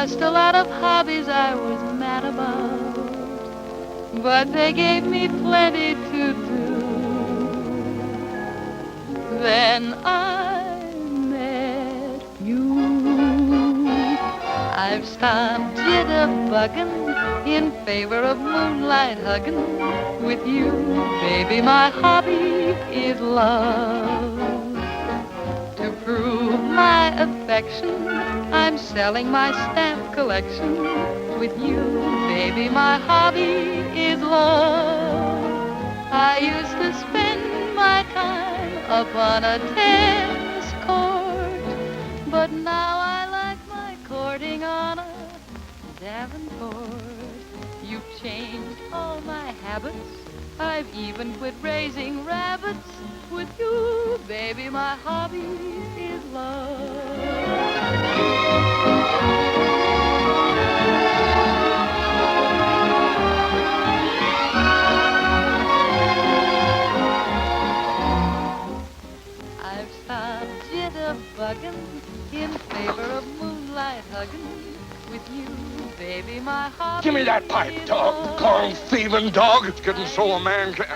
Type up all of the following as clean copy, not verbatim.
just a lot of hobbies I was mad about, but they gave me plenty to do. Then I met you. I've stopped jitterbugging in favor of moonlight hugging with you, baby. My hobby is love. To prove my affection, I'm selling my stamp collection with you, baby. My hobby is love. I used to spend my time upon a tennis court, but now I like my courting on a Davenport. You've changed all my habits. I've even quit raising rabbits with you, baby. My hobby is love. I've stopped jitterbugging in favor of moonlight hugging with you, baby. My hobby. Give me that pipe, dog. Corn thieving dog. It's getting so a man can.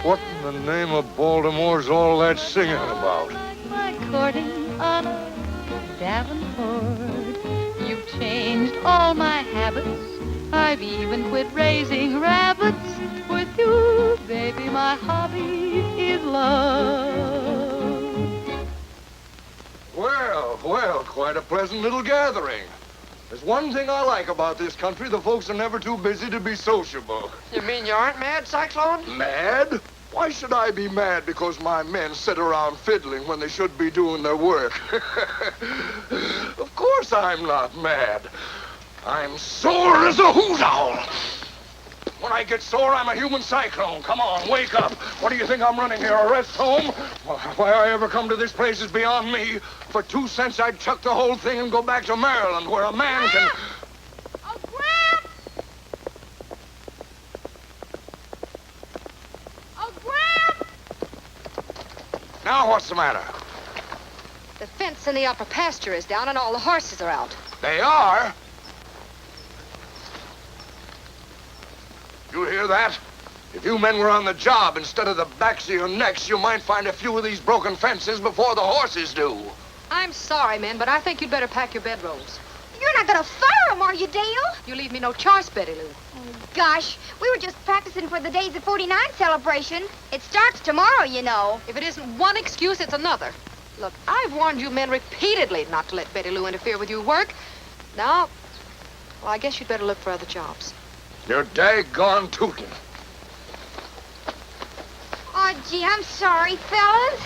What in the name of Baltimore's all that singing about? My courting on a Davenport. You've changed all my habits. I've even quit raising rabbits with you, baby. My hobby is love. Well, quite a pleasant little gathering. There's one thing I like about this country. The folks are never too busy to be sociable. You mean you aren't mad, Cyclone? Mad? Why should I be mad because my men sit around fiddling when they should be doing their work? Of course I'm not mad. I'm sore as a hoot owl. When I get sore, I'm a human cyclone. Come on, wake up. What do you think I'm running here, a rest home? Why I ever come to this place is beyond me. For 2 cents, I'd chuck the whole thing and go back to Maryland, where a man can... Oh, Gramps! Oh, Gramps! Now, what's the matter? The fence in the upper pasture is down and all the horses are out. They are? You hear that? If you men were on the job instead of the backs of your necks, you might find a few of these broken fences before the horses do. I'm sorry, men, but I think you'd better pack your bedrolls. You're not gonna fire him, are you, Dale? You leave me no choice, Betty Lou. Oh, gosh, we were just practicing for the Days of 49 celebration. It starts tomorrow, you know. If it isn't one excuse, it's another. Look, I've warned you men repeatedly not to let Betty Lou interfere with your work. Now, well, I guess you'd better look for other jobs. You're daggone tootin'. Oh, gee, I'm sorry, fellas.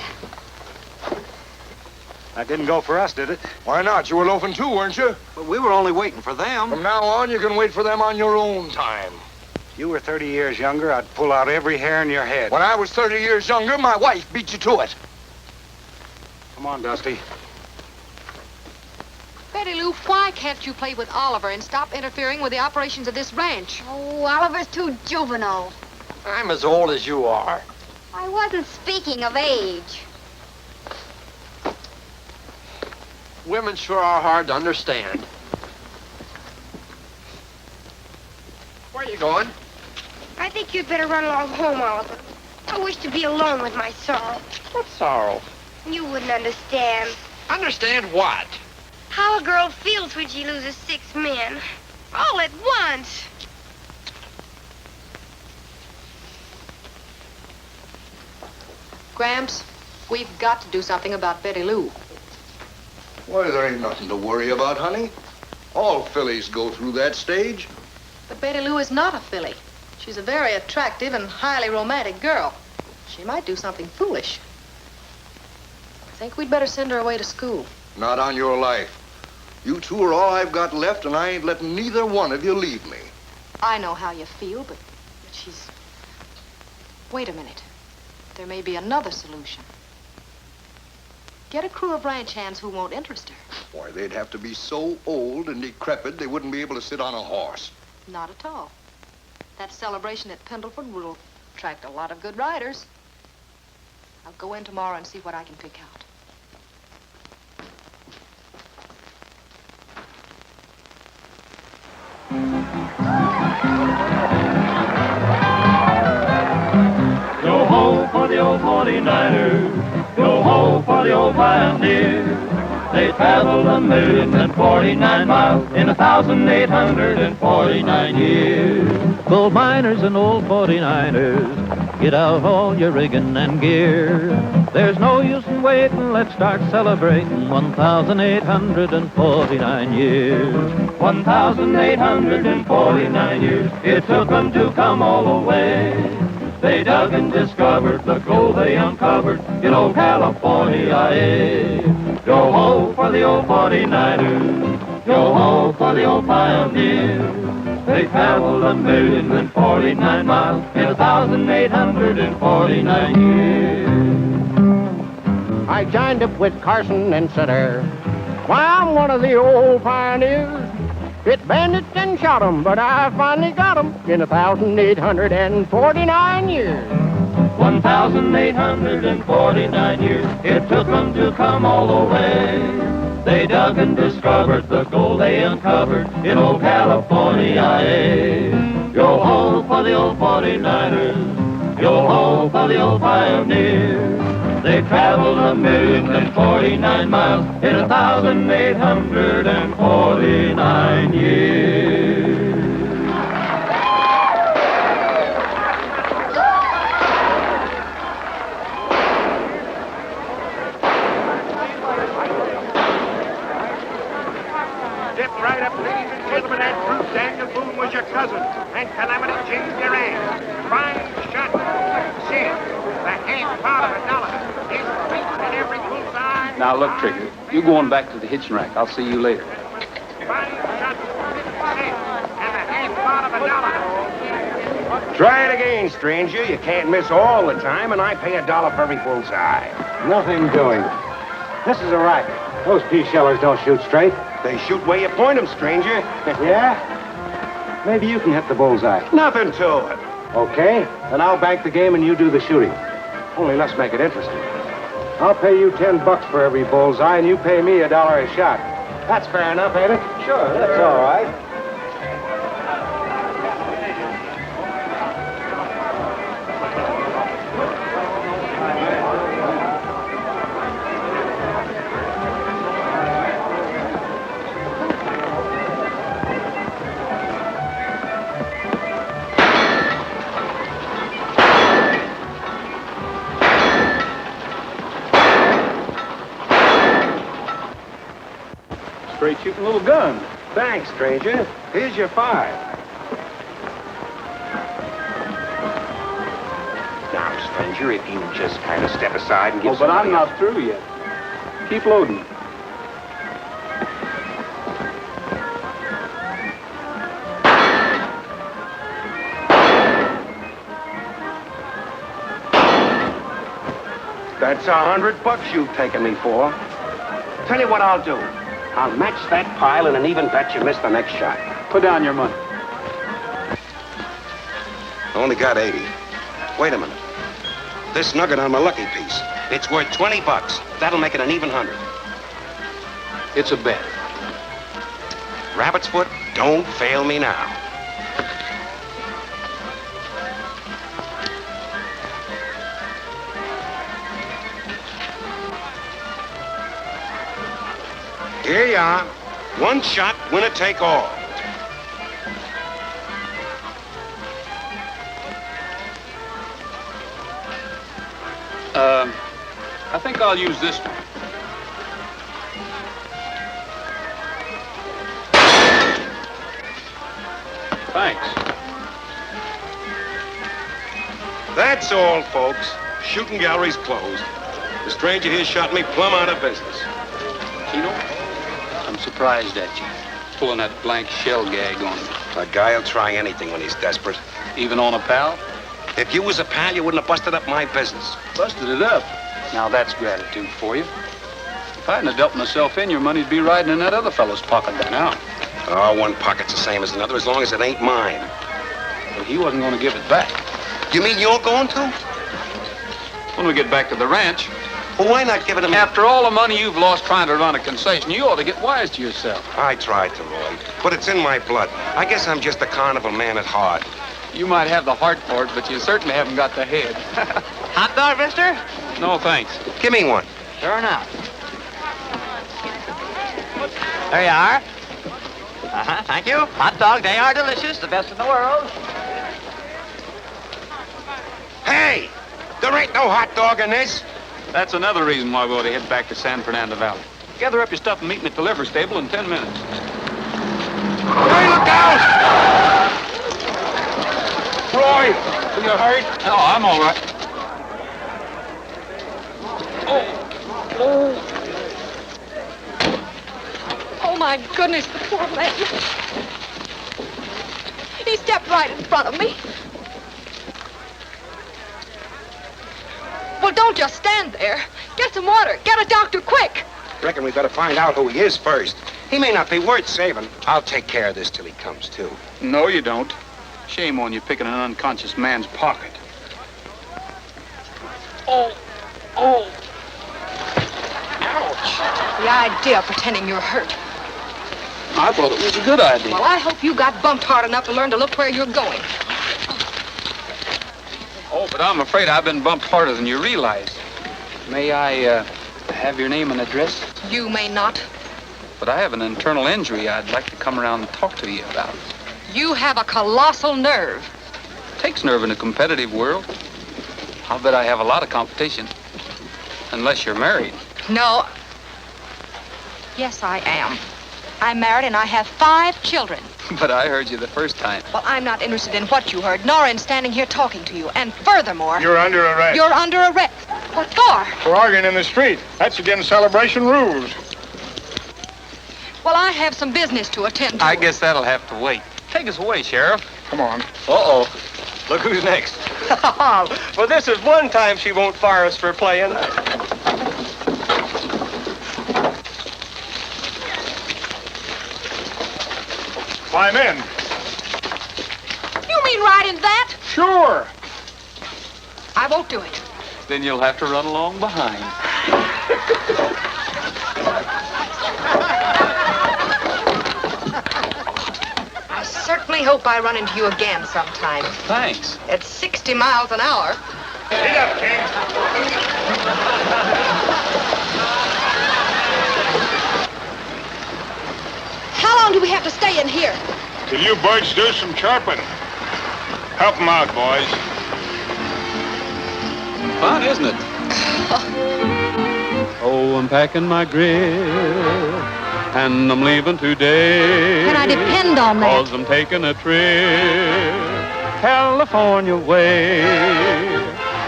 That didn't go for us, did it? Why not? You were loafing too, weren't you? But we were only waiting for them. From now on, you can wait for them on your own time. If you were 30 years younger, I'd pull out every hair in your head. When I was 30 years younger, my wife beat you to it. Come on, Dusty. Betty Lou, why can't you play with Oliver and stop interfering with the operations of this ranch? Oh, Oliver's too juvenile. I'm as old as you are. I wasn't speaking of age. Women sure are hard to understand. Where are you going? I think you'd better run along home, Oliver. I wish to be alone with my sorrow. What sorrow? You wouldn't understand. Understand what? How a girl feels when she loses 6 men. All at once. Gramps, we've got to do something about Betty Lou. Why, there ain't nothing to worry about, honey. All fillies go through that stage. But Betty Lou is not a filly. She's a very attractive and highly romantic girl. She might do something foolish. I think we'd better send her away to school. Not on your life. You two are all I've got left, and I ain't letting neither one of you leave me. I know how you feel, but she's... Wait a minute. There may be another solution. Get a crew of ranch hands who won't interest her. Why, they'd have to be so old and decrepit they wouldn't be able to sit on a horse. Not at all. That celebration at Pendleton will attract a lot of good riders. I'll go in tomorrow and see what I can pick out. Yo ho for the old 49ers, yo ho for the old pioneers. They traveled 1,049 miles in 1,849 years. Coal miners and old 49ers, get out all your rigging and gear. There's no use in waiting, let's start celebrating 1,849 years. 1,849 years, it took them to come all the way. They dug and discovered the gold they uncovered in old California. Yo ho for the old 49ers, yo ho for the old pioneers. They traveled 1,049 miles in 1,849 years. I joined up with Carson and Sutter. Why, I'm one of the old pioneers. Hit bandits and shot 'em, but I finally got 'em in 1,849 years. 1,849 years, it took them to come all the way. They dug and discovered the gold they uncovered in old California. Yo ho for the old 49ers, yo ho for the old pioneers. They traveled 1,049 miles in 1,849 years. Step right up, ladies and gentlemen, and prove Daniel Boone was your cousin, and Calamity Jane your aunt. Fine shot. Shit. The half part of $1. It's beaten in every bullseye. Now, look, Trigger, you going back to the hitching rack. I'll see you later. Fine shot. 50 cents. And the half part of $1. Try it again, stranger. You can't miss all the time, and I pay $1 for every bullseye. Nothing doing. This is a racket. Those pea shellers don't shoot straight. They shoot where you point them, stranger. Yeah? Maybe you can hit the bullseye. Nothing to it. Okay, then I'll bank the game and you do the shooting. Only let's make it interesting. I'll pay you $10 for every bullseye, and you pay me $1 a shot. That's fair enough, ain't it? Sure, that's all right. Straight shooting little gun. Thanks, stranger. Here's your 5. Now, stranger, if you just kind of step aside and give But I'm somebody not through yet. Keep loading. That's $100 you've taken me for. Tell you what I'll do. I'll match that pile in an even bet you miss the next shot. Put down your money. Only got 80. Wait a minute. This nugget on my lucky piece. It's worth $20. That'll make it an even 100. It's a bet. Rabbit's foot, don't fail me now. Here you are. One shot, winner take all. I think I'll use this one. Thanks. That's all, folks. Shooting gallery's closed. The stranger here shot me plumb out of business. Chino, I'm surprised at you. Pulling that blank shell gag on me. A guy'll try anything when he's desperate. Even on a pal? If you was a pal, you wouldn't have busted up my business. Busted it up. Now that's gratitude for you. If I hadn't have dealt myself in, your money'd be riding in that other fellow's pocket by now. Oh, one pocket's the same as another as long as it ain't mine. But he wasn't going to give it back. You mean you're going to? When we get back to the ranch, Well, why not give it to me? After all the money you've lost trying to run a concession, you ought to get wise to yourself. I tried to, Roy, but it's in my blood. I guess I'm just a carnival man at heart. You might have the heart for it, but you certainly haven't got the head. Hot dog, mister? No, thanks. Give me one. Sure enough. There you are. Thank you. Hot dog, they are delicious, the best in the world. Hey! There ain't no hot dog in this. That's another reason why we ought to head back to San Fernando Valley. Gather up your stuff and meet me at the livery stable in 10 minutes. Hey, look out! Roy, are you hurt? No, I'm all right. Oh, my goodness, the poor man. He stepped right in front of me. Well, don't just stand there. Get some water. Get a doctor, quick. Reckon we better find out who he is first. He may not be worth saving. I'll take care of this till he comes to. No, you don't. Shame on you picking an unconscious man's pocket. Oh. Ouch. The idea of pretending you're hurt. I thought it was a good idea. Well, I hope you got bumped hard enough to learn to look where you're going. Oh, but I'm afraid I've been bumped harder than you realize. May I, have your name and address? You may not. But I have an internal injury I'd like to come around and talk to you about. You have a colossal nerve. Takes nerve in a competitive world. I'll bet I have a lot of competition. Unless you're married. No. Yes, I am. I'm married and I have 5 children. But I heard you the first time. Well, I'm not interested in what you heard, nor in standing here talking to you. And furthermore... You're under arrest. You're under arrest. What for? For arguing in the street. That's against celebration rules. Well, I have some business to attend to. I guess that'll have to wait. Take us away, Sheriff. Come on. Uh-oh. Look who's next. Well, this is one time she won't fire us for playing. Climb in. You mean right in that? Sure. I won't do it. Then you'll have to run along behind. I certainly hope I run into you again sometime. Thanks. At 60 miles an hour. Get up, King. How long do we have to stay in here? Till you birds do some chirping. Help them out, boys. Fun, isn't it? Oh, I'm packing my grip, and I'm leaving today. Can I depend on that? 'Cause I'm taking a trip California way.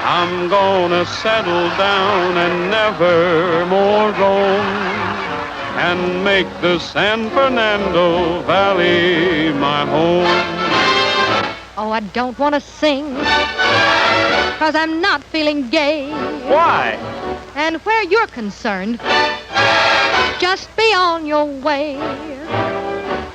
I'm gonna settle down and never more roam, and make the San Fernando Valley my home. Oh, I don't want to sing, 'cause I'm not feeling gay. Why? And where you're concerned, just be on your way.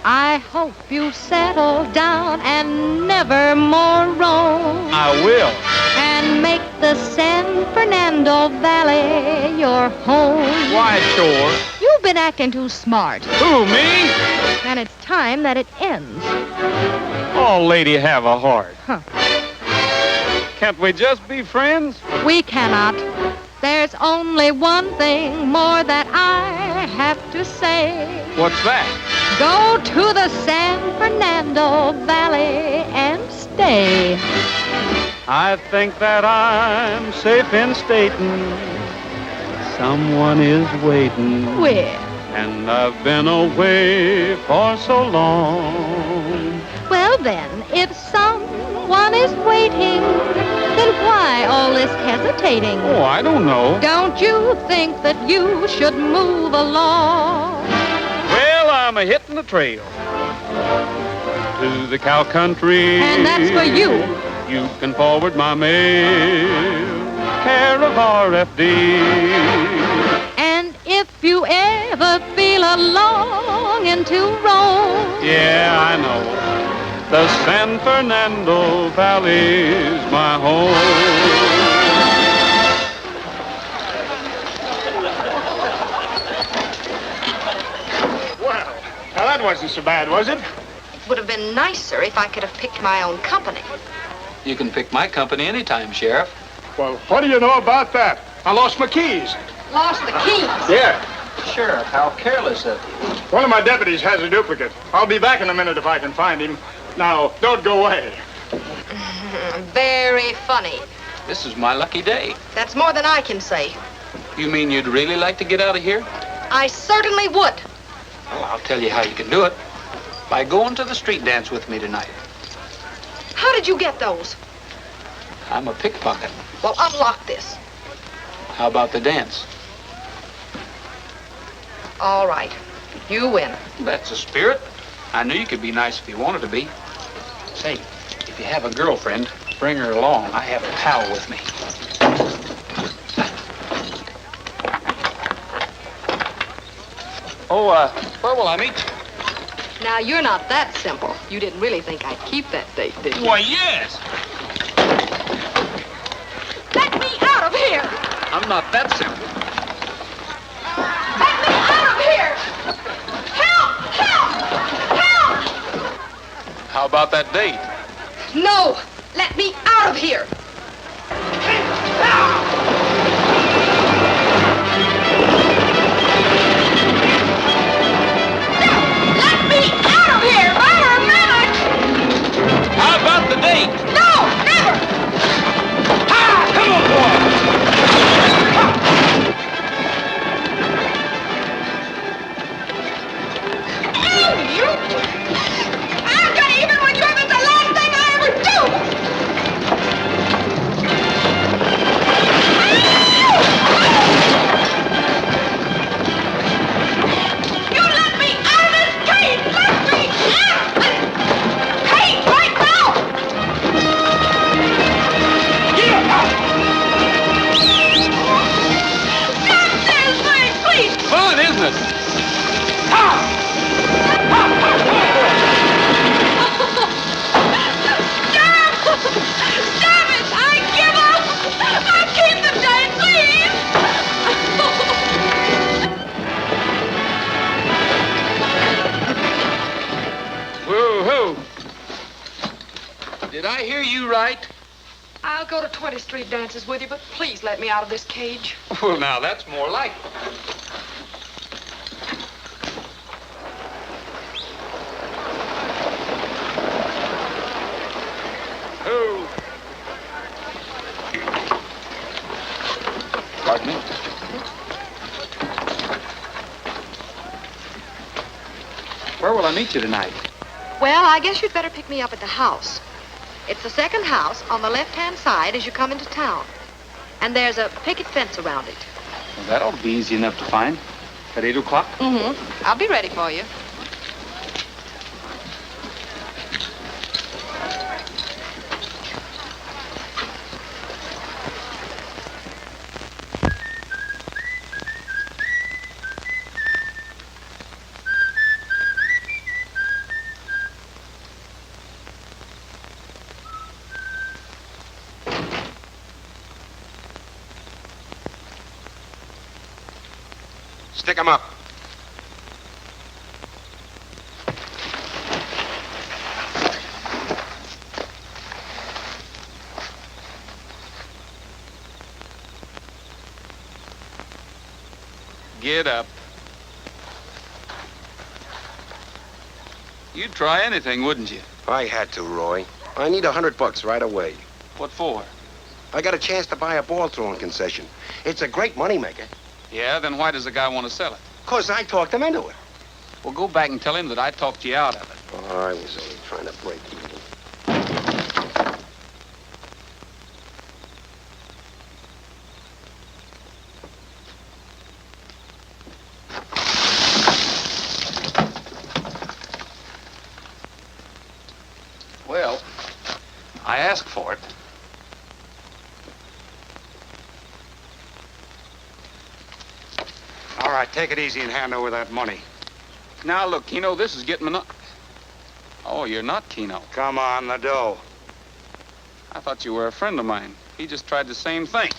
I hope you settle down and never more roam, I will. and make the San Fernando Valley your home. Why, sure. You've been acting too smart, Who, me? and it's time that it ends. Oh, lady, have a heart. Huh. Can't we just be friends? We cannot. There's only one thing more that I have to say. What's that? Go to the San Fernando Valley and stay. I think that I'm safe in stating someone is waiting. Where? And I've been away for so long. Well then, if someone is waiting, then why all this hesitating? Oh, I don't know. Don't you think that you should move along? Well, I'm a hitting the trail to the cow country. And that's for you. You can forward my mail, care of RFD. And if you ever feel a longing to roam, Yeah, I know. The San Fernando Valley's my home. that wasn't so bad, was it? It would have been nicer if I could have picked my own company. You can pick my company anytime, Sheriff. Well, what do you know about that? I lost my keys. Lost the keys? Yeah. Sheriff, how careless of you. One of my deputies has a duplicate. I'll be back in a minute if I can find him. Now, don't go away. Very funny. This is my lucky day. That's more than I can say. You mean you'd really like to get out of here? I certainly would. Well, I'll tell you how you can do it. By going to the street dance with me tonight. How did you get those? I'm a pickpocket. Well, unlock this. How about the dance? All right. You win. That's the spirit. I knew you could be nice if you wanted to be. Say, if you have a girlfriend, bring her along. I have a pal with me. Oh, where will I meet you? Now, you're not that simple. You didn't really think I'd keep that date, did you? Why, yes. Let me out of here! I'm not that simple. Let me out of here! Help! Help! Help! How about that date? No! Let me out of here! Let me out of here! For a minute! How about the date? No! Never! Come on, boy! I'm gonna even when you have the last thing I ever do! You let me out of this cage! Let me out of this cage right now! Stop this thing, please! Fun, isn't it? Damn it! I give up! I'll keep the date, please! Woo-hoo. Did I hear you right? I'll go to 20th Street dances with you, but please let me out of this cage. Well, now, that's more like it. Who? Pardon me? Where will I meet you tonight? Well, I guess you'd better pick me up at the house. It's the second house on the left-hand side as you come into town. And there's a picket fence around it. Well, that ought to be easy enough to find. At 8 o'clock? Mm-hmm. I'll be ready for you. Stick 'em up. Get up. You'd try anything, wouldn't you? I had to, Roy. I need $100 right away. What for? I got a chance to buy a ball throwing concession. It's a great moneymaker. Yeah, then why does the guy want to sell it? 'Cause I talked him into it. Well, go back and tell him that I talked you out of it. Oh, I was only trying to break even. Well, I asked for it. All right, take it easy and hand over that money. Now, look, Keno, this is getting Oh, you're not Keno. Come on, the dough. I thought you were a friend of mine. He just tried the same thing.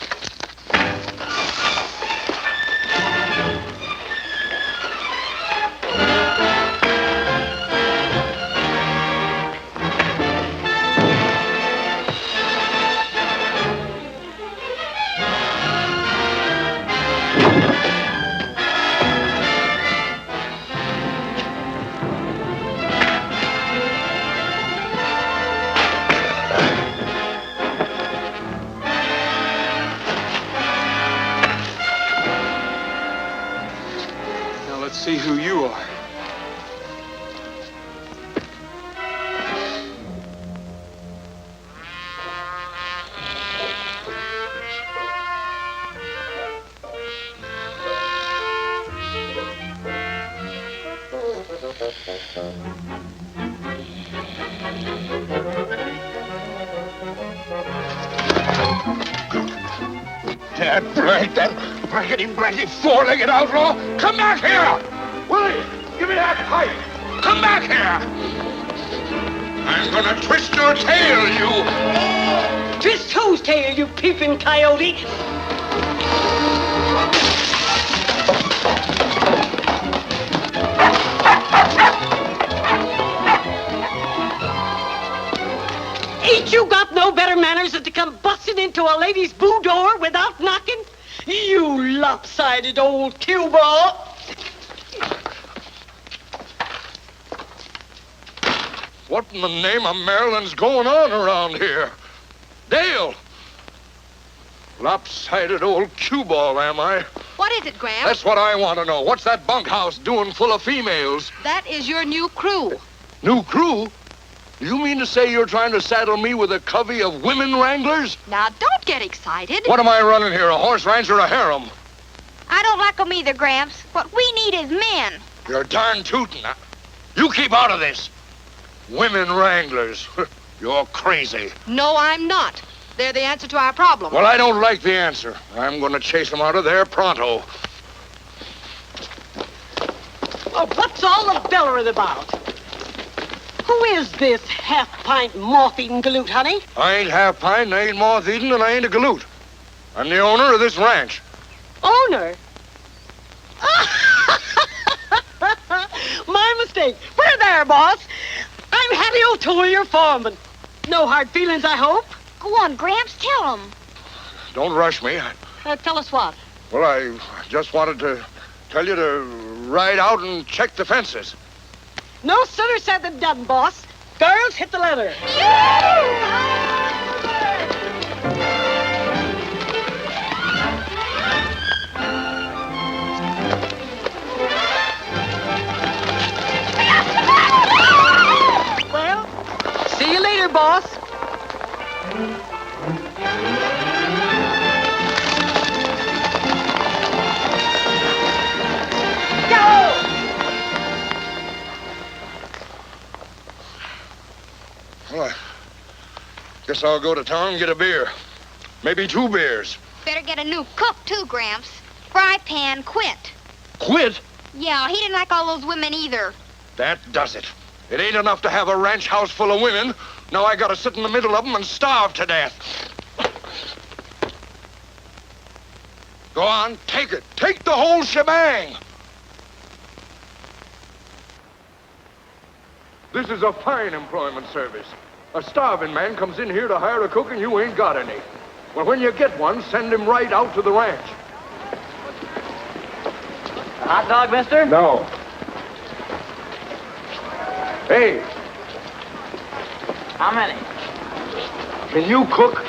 Let's see who you are. That blankety four-legged outlaw! Come back here! Willie, give me that pipe! Come back here! I'm gonna twist your tail, you! Twist whose tail, you peeping coyote? Ain't you got no better manners than to come busting into a lady's boudoir without knocking? You lopsided old cue ball! What in the name of Maryland's going on around here? Dale! Lopsided old cue ball, am I? What is it, Gramps? That's what I want to know. What's that bunkhouse doing full of females? That is your new crew. New crew? You mean to say you're trying to saddle me with a covey of women wranglers? Now, don't get excited. What am I running here, a horse ranch or a harem? I don't like 'em either, Gramps. What we need is men. You're darn tootin'. You keep out of this. Women wranglers. You're crazy. No, I'm not. They're the answer to our problem. Well, I don't like the answer. I'm going to chase them out of there pronto. Well, what's all the bellering about? Who is this half-pint moth-eating galoot, honey? I ain't half-pint, I ain't moth-eating, and I ain't a galoot. I'm the owner of this ranch. Owner? My mistake. We're there, boss. I'm Hattie O'Toole, your foreman. No hard feelings, I hope? Go on, Gramps, tell 'em. Don't rush me. Tell us what? Well, I just wanted to tell you to ride out and check the fences. No sooner said than done, boss. Girls, hit the leather. Well, see you later, boss. Well, I guess I'll go to town and get a beer. Maybe 2 beers. Better get a new cook, too, Gramps. Fry Pan quit. Quit? Yeah, he didn't like all those women either. That does it. It ain't enough to have a ranch house full of women. Now I gotta sit in the middle of them and starve to death. Go on, take it. Take the whole shebang. This is a fine employment service. A starving man comes in here to hire a cook and you ain't got any. Well, when you get one, send him right out to the ranch. A hot dog, mister? No. Hey, How many? can you cook?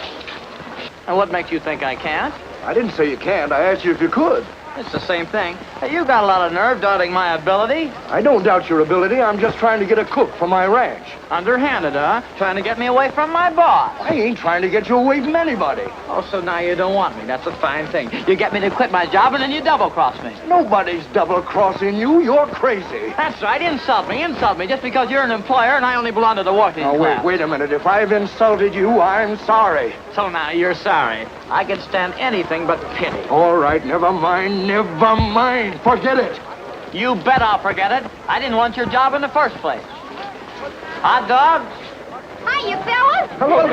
And what makes you think I can't? I didn't say you can't. I asked you if you could. It's the same thing. Hey, you got a lot of nerve doubting my ability. I don't doubt your ability. I'm just trying to get a cook for my ranch. Underhanded, huh? Trying to get me away from my boss. I ain't trying to get you away from anybody. Oh, so now you don't want me. That's a fine thing. You get me to quit my job and then you double-cross me. Nobody's double-crossing you. You're crazy. That's right. Insult me. Insult me. Just because you're an employer and I only belong to the working Now, class. wait a minute. If I've insulted you, I'm sorry. So now you're sorry. I can stand anything but pity. All right, never mind. Never mind. Forget it. You bet I'll forget it. I didn't want your job in the first place. Hot dog? Hiya, fellas. Hello,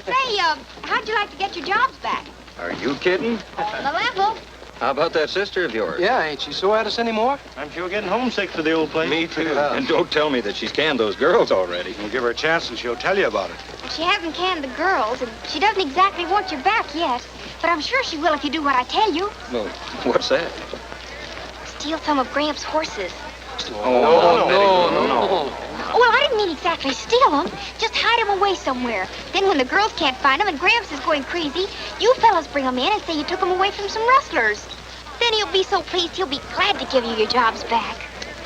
Say, how'd you like to get your jobs back? Are you kidding? The level. How about that sister of yours? Yeah, ain't she so at us anymore? I'm sure getting homesick for the old place. Me too. And don't tell me that she's canned those girls already. We'll give her a chance and she'll tell you about it. She hasn't canned the girls, and she doesn't exactly want you back yet. But I'm sure she will if you do what I tell you. Well, what's that? Steal some of Gramps' horses. No. Well, I didn't mean exactly steal them. Just hide them away somewhere. Then when the girls can't find them and Gramps is going crazy, you fellas bring them in and say you took them away from some rustlers. Then then he'll be so pleased he'll be glad to give you your jobs back.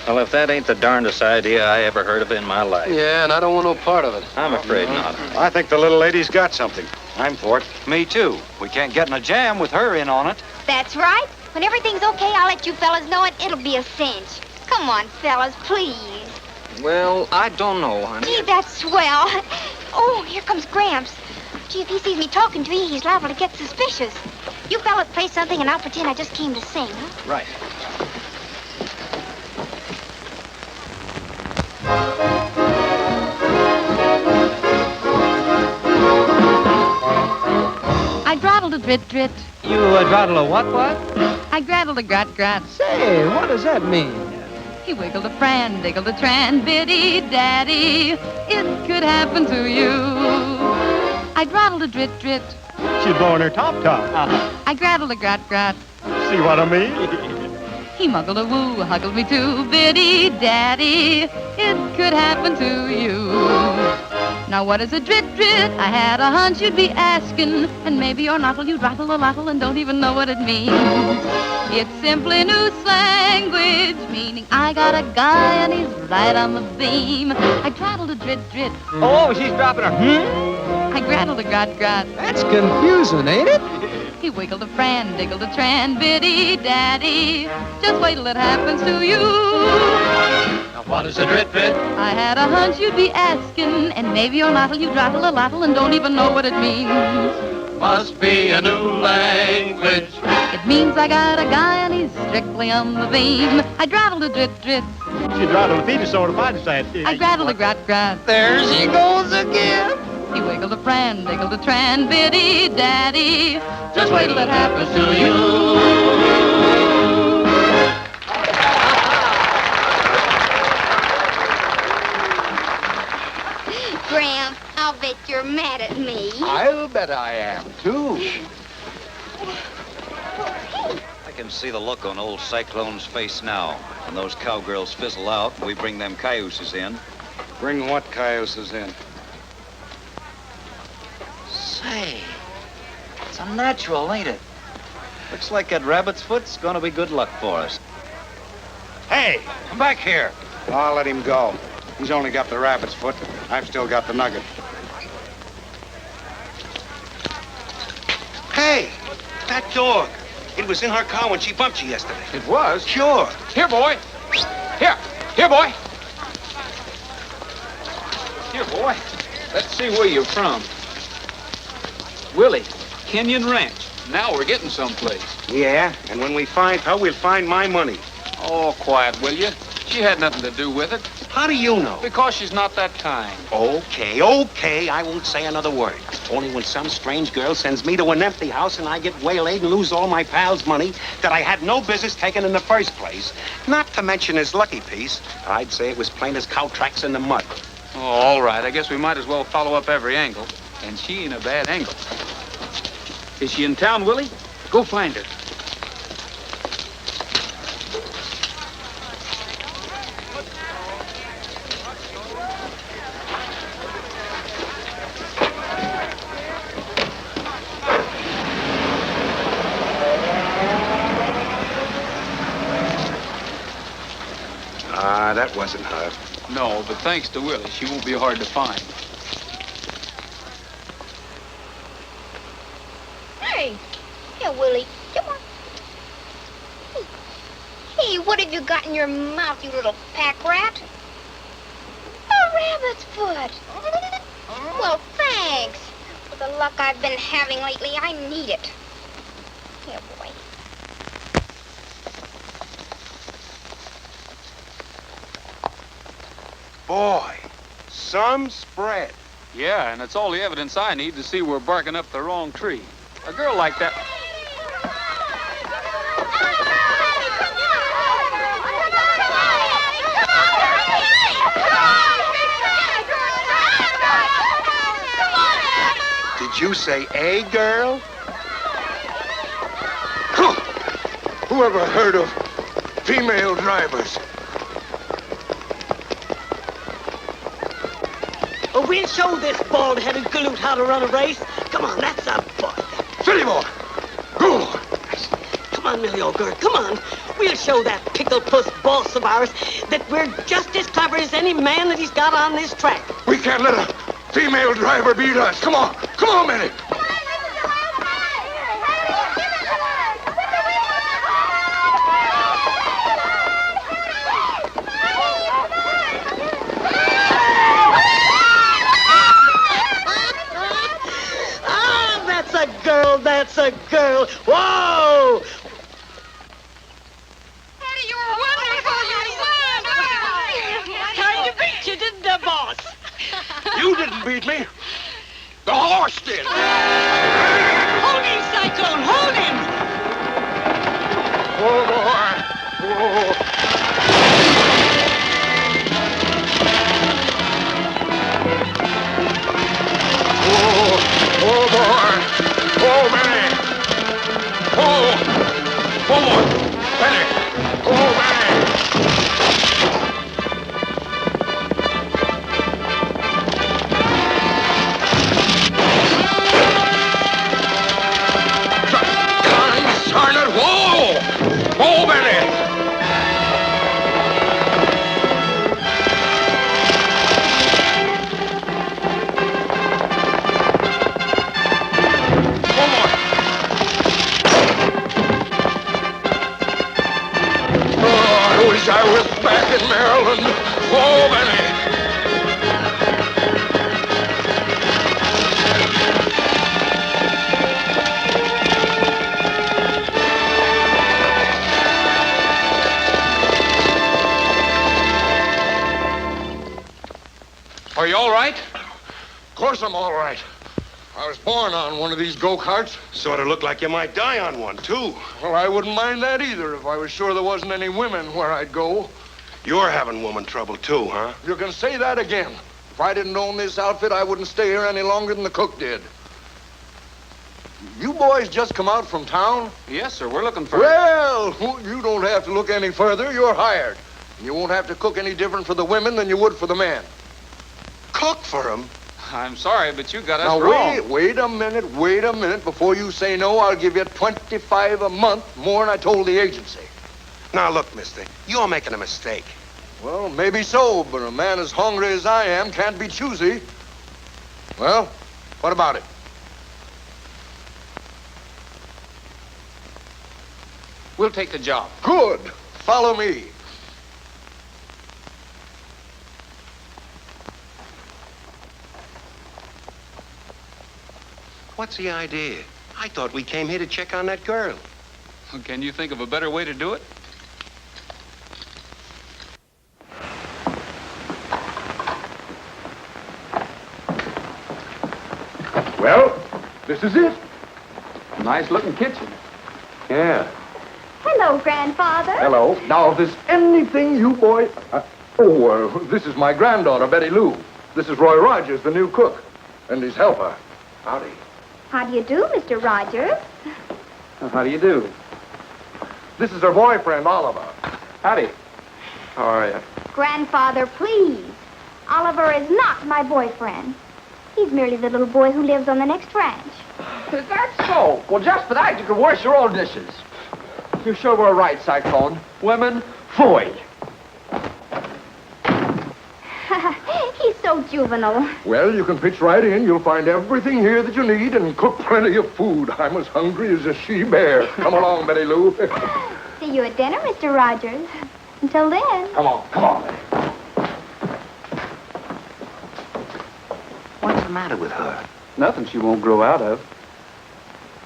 Well, if that ain't the darndest idea I ever heard of in my life. Yeah, and I don't want no part of it. I'm afraid not. I think the little lady's got something. I'm for it. Me too. We can't get in a jam with her in on it. That's right. When everything's okay, I'll let you fellas know it. It'll be a cinch. Come on, fellas, please. Well, I don't know, honey. Gee, that's swell. Oh, here comes Gramps. Gee, if he sees me talking to you, he's liable to get suspicious. You fellas play something and I'll pretend I just came to sing, huh? Right. I draddled a drit-drit. You draddle a what? I graddled a grat-grat. Say, what does that mean? He wiggled a fran, diggled a tran, biddy daddy, it could happen to you. I draddled a drit-drit. She's blowing her top-top. I graddled a grat-grat. See what I mean? He muggled a woo, huggled me too, biddy daddy, it could happen to you. Now what is a drit-drit? I had a hunch you'd be asking, and maybe or not'll you rattle a lottle and don't even know what it means. It's simply new language, meaning I got a guy and he's right on the beam. I draddled a drit-drit. Oh, she's dropping her. I graddled a grat-grat. That's confusing, ain't it? He wiggled a fran, diggled a tran, biddy daddy, just wait till it happens to you. Now what is a drit-drit? I had a hunch you'd be asking, and maybe or not'll you rattle a lottle and don't even know what it means. Must be a new language. It means I got a guy and he's strictly on the beam. I draddled a drit-drit. She draddled a feeder sort of I decided. I graddled a grat-grat. There she goes again. He wiggled a fran, diggled a tran, biddy daddy, just wait till it happens to you. Gramp, I'll bet you're mad at me. I'll bet I am, too. I can see the look on old Cyclone's face now. When those cowgirls fizzle out, we bring them cayuses in. Bring what cayuses in? Say, it's unnatural, ain't it? Looks like that rabbit's foot's gonna be good luck for us. Hey, come back here. I'll let him go. He's only got the rabbit's foot. I've still got the nugget. Hey, that dog. It was in her car when she bumped you yesterday. It was? Sure. Here, boy. Here, boy. Here, boy. Let's see where you're from. Willie, Kenyon Ranch. Now we're getting someplace. Yeah, and when we find her, we'll find my money. Oh, quiet, will you? She had nothing to do with it. How do you know? Because she's not that kind. Okay, I won't say another word. Only when some strange girl sends me to an empty house and I get waylaid and lose all my pal's money that I had no business taking in the first place. Not to mention his lucky piece. I'd say it was plain as cow tracks in the mud. Oh, all right. I guess we might as well follow up every angle. And she ain't a bad angle. Is she in town, Willie? Go find her. That wasn't her. No, but thanks to Willie, she won't be hard to find. Hey, here, Willie, come on. Hey, what have you got in your mouth, you little pack rat? A rabbit's foot. Well, thanks. With the luck I've been having lately, I need it. Here, boy. Boy, some spread. Yeah, and it's all the evidence I need to see we're barking up the wrong tree. A girl like that... Did you say a girl? Whoever heard of female drivers? Oh, we'll show this bald-headed galoot how to run a race. Come on, that's a boy. Steady, boy. Go. Come on, Millie, old girl, come on. We'll show that pickle puss boss of ours that we're just as clever as any man that he's got on this track. We can't let a female driver beat us. Come on. Come on, Minnie. That's a girl. Whoa! Daddy, you were wonderful. You won. Kind of beat you, didn't I, boss? You didn't beat me. The horse did. Hold him, Cyclone. Hold him. Oh, boy. Oh. Oh, boy. Oh, Benny. Oh, Benny. Oh, Benny. Darn it. Whoa. Whoa, Benny. I was back in Maryland. Oh, Benny. Are you all right? Of course I'm all right. I was born on one of these go-karts. Sort of look like you might die on one, too. Well, I wouldn't mind that either if I was sure there wasn't any women where I'd go. You're having woman trouble, too, huh? You can say that again. If I didn't own this outfit, I wouldn't stay here any longer than the cook did. You boys just come out from town? Yes, sir. We're looking for... Well, you don't have to look any further. You're hired. You won't have to cook any different for the women than you would for the men. Cook for them? I'm sorry, but you got us Now, wrong. wait a minute. Before you say no, I'll give you $25 a month more than I told the agency. Now, look, mister, you're making a mistake. Well, maybe so, but a man as hungry as I am can't be choosy. Well, what about it? We'll take the job. Good. Follow me. What's the idea? I thought we came here to check on that girl. Can you think of a better way to do it? Well, this is it. Nice looking kitchen. Yeah. Hello, Grandfather. Hello. Now, if there's anything you boys... this is my granddaughter, Betty Lou. This is Roy Rogers, the new cook, and his helper. Howdy. How do you do, Mr. Rogers? How do you do? This is her boyfriend, Oliver. Howdy. How are you? Grandfather, please. Oliver is not my boyfriend. He's merely the little boy who lives on the next ranch. Is that so? Well, just for that, you can wash your own dishes. You sure were right, Cyclone. Women, phooey. He's so juvenile. Well, you can pitch right in. You'll find everything here that you need and cook plenty of food. I'm as hungry as a she-bear. Come along, Betty Lou. See you at dinner, Mr. Rogers. Until then. Come on, Betty. What's the matter with her? Nothing she won't grow out of.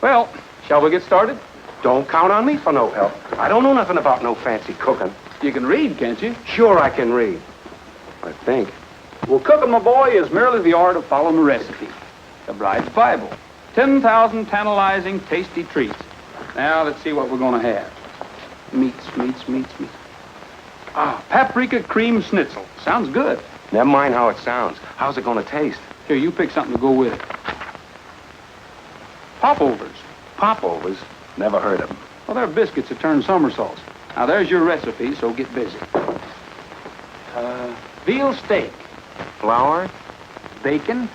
Well, shall we get started? Don't count on me for no help. I don't know nothing about no fancy cooking. You can read, can't you? Sure I can read. I think. Well, cooking, my boy, is merely the art of following a recipe. The Bride's Bible. 10,000 tantalizing, tasty treats. Now, let's see what we're going to have. Meats. Ah, paprika cream schnitzel. Sounds good. Never mind how it sounds. How's it going to taste? Here, you pick something to go with it. Popovers. Popovers? Never heard of them. Well, they're biscuits that turn somersaults. Now, there's your recipe, so get busy. Veal steak. Flour? Bacon.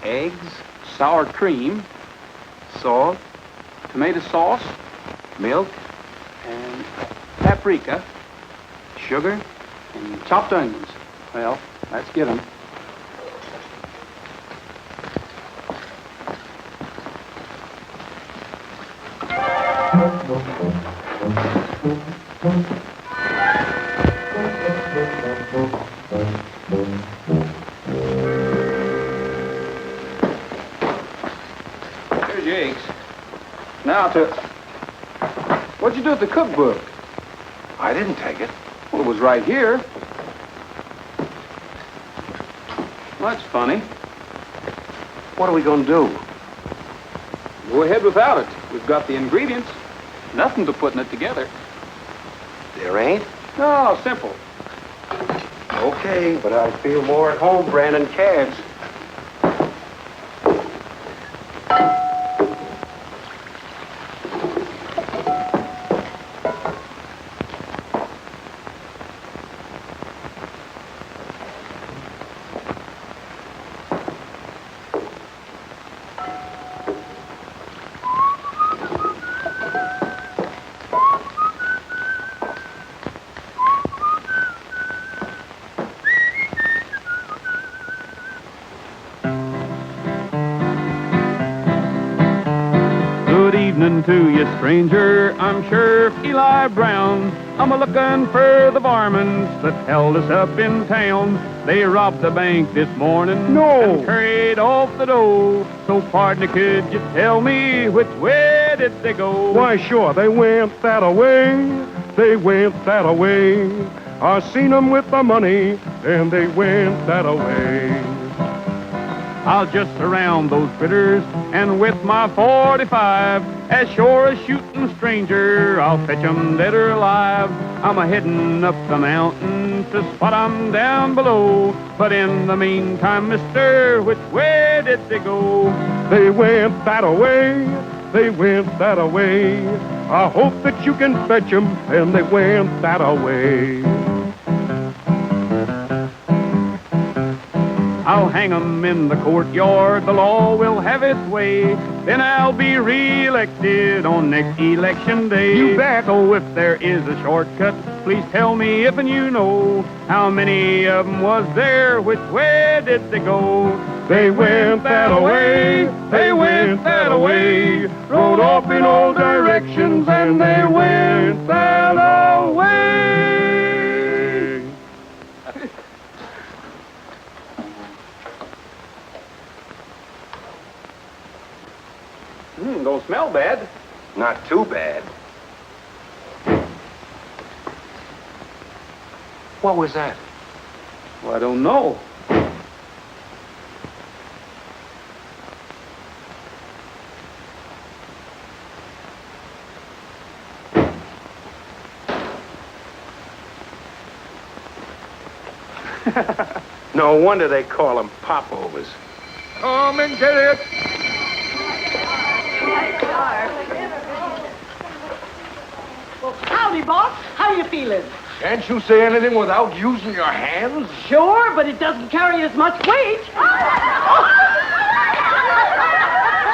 Eggs? Sour cream. Salt? Tomato sauce. Milk? and paprika, sugar, and chopped onions. Well, let's get them. Here's your eggs. Now what'd you do with the cookbook? I didn't take it. Well, it was right here. Well, that's funny. What are we going to do? Go ahead without it. We've got the ingredients. Nothing to putting it together. There ain't? No, simple. Okay, but I feel more at home branding calves. Good evening to you, stranger. I'm Sheriff Eli Brown. I'm a-looking for the varmints that held us up in town. They robbed the bank this morning. No. And carried off the dough. So, partner, could you tell me which way did they go? Why, sure, they went that away. They went that away. I seen 'em with the money, and they went that away. I'll just surround those critters, and with my 45, as sure as shooting stranger, I'll fetch 'em dead or alive. I'm a-heading up the mountain to spot 'em down below. But in the meantime, mister, which way did they go? They went that away. They went that away. I hope that you can fetch 'em, and they went that away. I'll hang 'em in the courtyard, the law will have its way. Then I'll be re-elected on next election day. You bet. So if there is a shortcut, please tell me if and you know. How many of 'em was there? Which way did they go? They went that away. They went that away. Rode off in all directions, and they went that away. Don't smell bad. Not too bad. What was that? Well, I don't know. No wonder they call them popovers. Come and get it. Howdy, boss. How you feeling? Can't you say anything without using your hands? Sure, but it doesn't carry as much weight.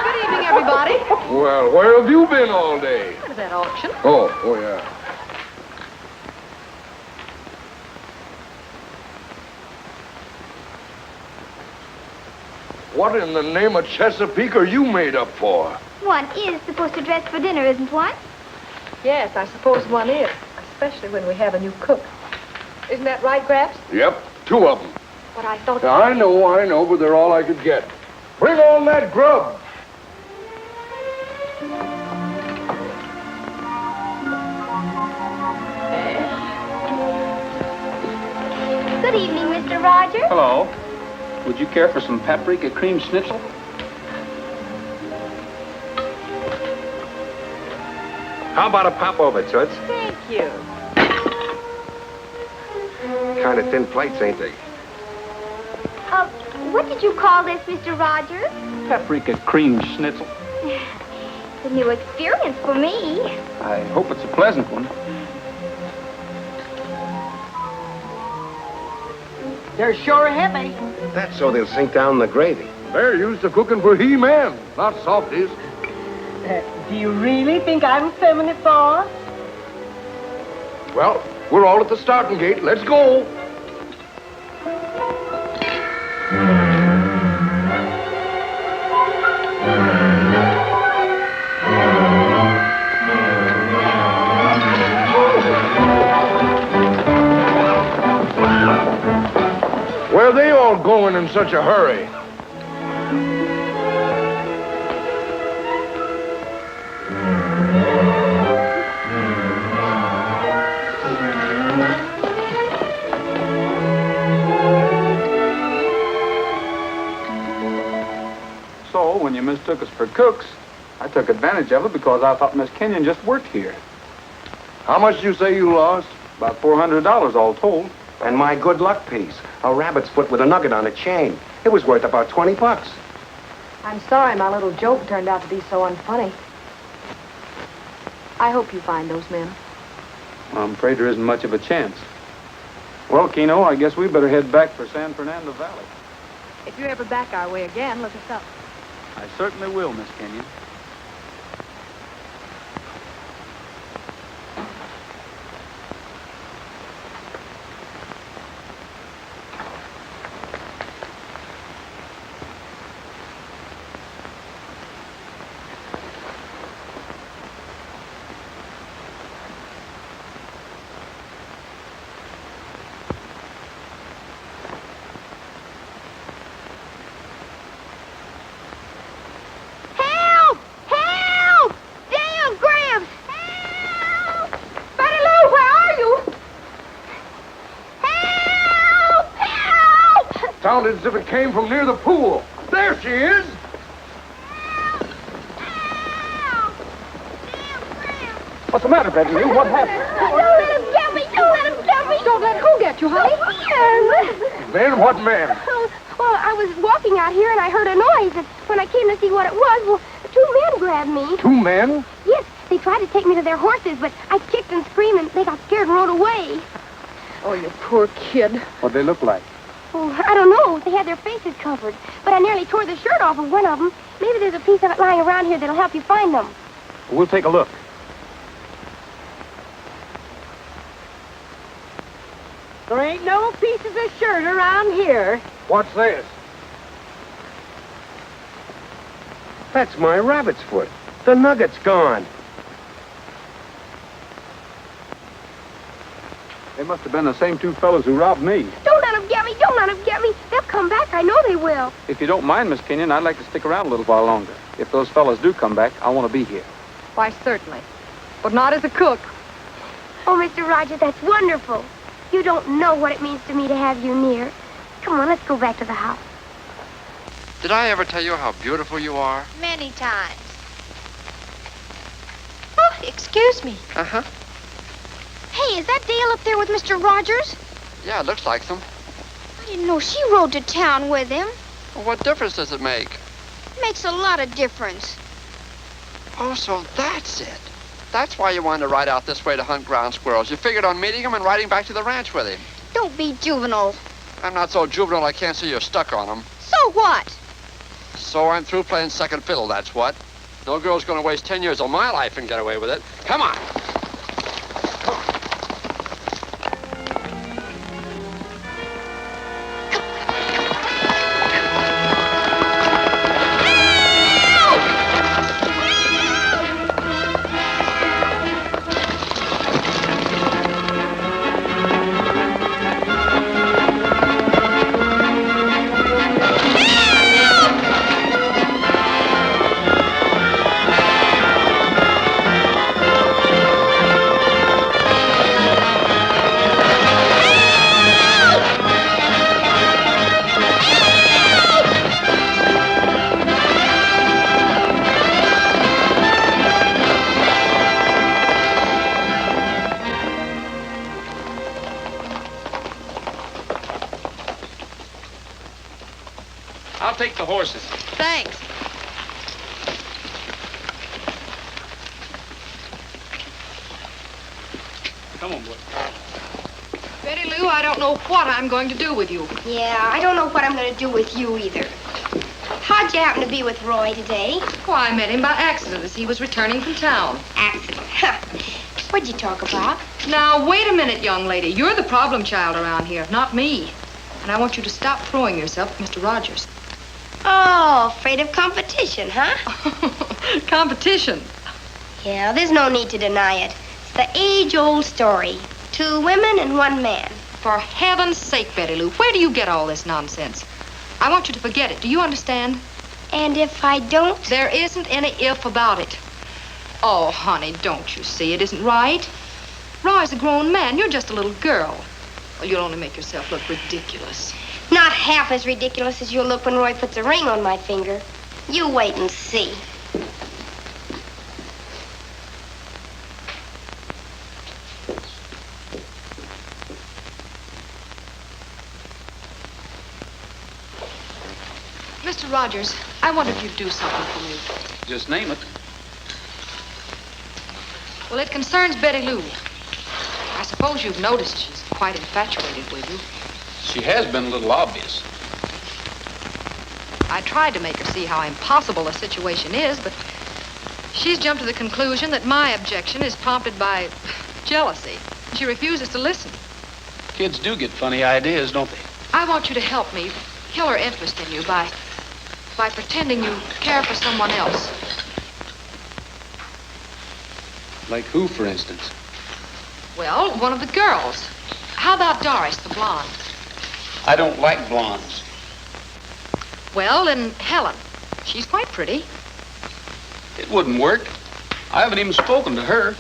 Good evening, everybody. Well, where have you been all day? At that auction. Oh, yeah. What in the name of Chesapeake are you made up for? One is supposed to dress for dinner, isn't one? Yes, I suppose one is, especially when we have a new cook. Isn't that right, Gramps? Yep, 2 of them. But I thought... I know, but they're all I could get. Bring on that grub. Good evening, Mr. Rogers. Hello. Would you care for some paprika cream schnitzel? How about a popover, Toots? Thank you. Kind of thin plates, ain't they? What did you call this, Mr. Rogers? Paprika cream schnitzel. It's a new experience for me. I hope it's a pleasant one. They're sure heavy. That's so they'll sink down in the gravy. They're used to cooking for he-men, not softies. Do you really think I'm feminine, boss? Well, we're all at the starting gate. Let's go. Where are they all going in such a hurry? So, when you mistook us for cooks, I took advantage of it because I thought Miss Kenyon just worked here. How much did you say you lost? About $400 all told. And my good luck piece, a rabbit's foot with a nugget on a chain. It was worth about 20 bucks. I'm sorry my little joke turned out to be so unfunny. I hope you find those men. Well, I'm afraid there isn't much of a chance. Well, Keno, I guess we better head back for San Fernando Valley. If you're ever back our way again, look us up. I certainly will, Miss Kenyon. Help! Help! Damn, Gramps! Help! Betty Lou, where are you? Help! Help! Sounded as if it came from near the pool. There she is. What's the matter, Betty Lou? What happened? Don't let him get me! Don't let him get me! Don't let who get you, honey? Men? What men? Well, I was walking out here and I heard a noise, and when I came to see what it was, well, two men grabbed me. Two men? Yes, they tried to take me to their horses, but I kicked and screamed, and they got scared and rode away. Oh, you poor kid. What'd they look like? Oh, I don't know. They had their faces covered, but I nearly tore the shirt off of one of them. Maybe there's a piece of it lying around here that'll help you find them. We'll take a look. There ain't no pieces of shirt around here. What's this? That's my rabbit's foot. The nugget's gone. They must have been the same two fellows who robbed me. Don't let them get me. Don't let them get me. They'll come back. I know they will. If you don't mind, Miss Kenyon, I'd like to stick around a little while longer. If those fellows do come back, I want to be here. Why, certainly. But not as a cook. Oh, Mr. Rogers, that's wonderful. You don't know what it means to me to have you near. Come on, let's go back to the house. Did I ever tell you how beautiful you are? Many times. Oh, excuse me. Uh-huh. Hey, is that Dale up there with Mr. Rogers? Yeah, it looks like them. I didn't know she rode to town with him. Well, what difference does it make? Makes a lot of difference. Oh, so that's it. That's why you wanted to ride out this way to hunt ground squirrels. You figured on meeting him and riding back to the ranch with him. Don't be juvenile. I'm not so juvenile I can't see you're stuck on him. So what? So I'm through playing second fiddle, that's what. No girl's gonna waste 10 years of my life and get away with it. Come on. I'll take the horses. Thanks. Come on, boy. Betty Lou, I don't know what I'm going to do with you. Yeah, I don't know what I'm going to do with you either. How'd you happen to be with Roy today? Why, I met him by accident as he was returning from town. Accident. Huh. What'd you talk about? Now, wait a minute, young lady. You're the problem child around here, not me. And I want you to stop throwing yourself at Mr. Rogers. Oh, afraid of competition, huh? Competition? Yeah, there's no need to deny it. It's the age-old story. 2 women and 1 man. For heaven's sake, Betty Lou, where do you get all this nonsense? I want you to forget it. Do you understand? And if I don't? There isn't any if about it. Oh, honey, don't you see? It isn't right. Roy's a grown man. You're just a little girl. Well, you'll only make yourself look ridiculous. Not half as ridiculous as you'll look when Roy puts a ring on my finger. You wait and see. Mr. Rogers, I wonder if you'd do something for me. Just name it. Well, it concerns Betty Lou. I suppose you've noticed she's quite infatuated with you. She has been a little obvious. I tried to make her see how impossible the situation is, but she's jumped to the conclusion that my objection is prompted by jealousy. She refuses to listen. Kids do get funny ideas, don't they? I want you to help me kill her interest in you by pretending you care for someone else. Like who, for instance? Well, one of the girls. How about Doris, the blonde? I don't like blondes. Well, then Helen. She's quite pretty. It wouldn't work. I haven't even spoken to her.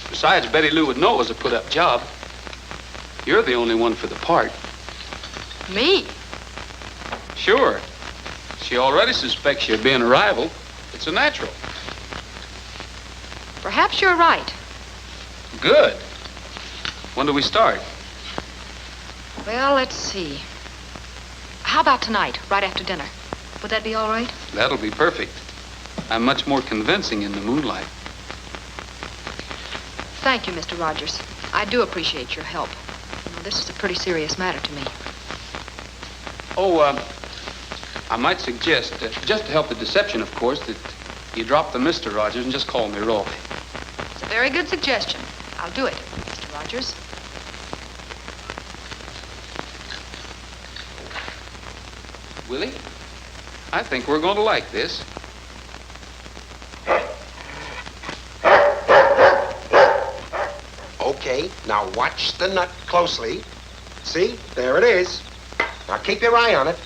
Besides, Betty Lou would know it was a put-up job. You're the only one for the part. Me? Sure. She already suspects you of being a rival. It's a natural. Perhaps you're right. Good. When do we start? Well, let's see. How about tonight, right after dinner? Would that be all right? That'll be perfect. I'm much more convincing in the moonlight. Thank you, Mr. Rogers. I do appreciate your help. You know, this is a pretty serious matter to me. Oh, I might suggest, just to help the deception, of course, that you drop the Mr. Rogers and just call me Roy. It's a very good suggestion. I'll do it, Mr. Rogers. Willie, I think we're going to like this. Okay, now watch the nut closely. See, there it is. Now keep your eye on it.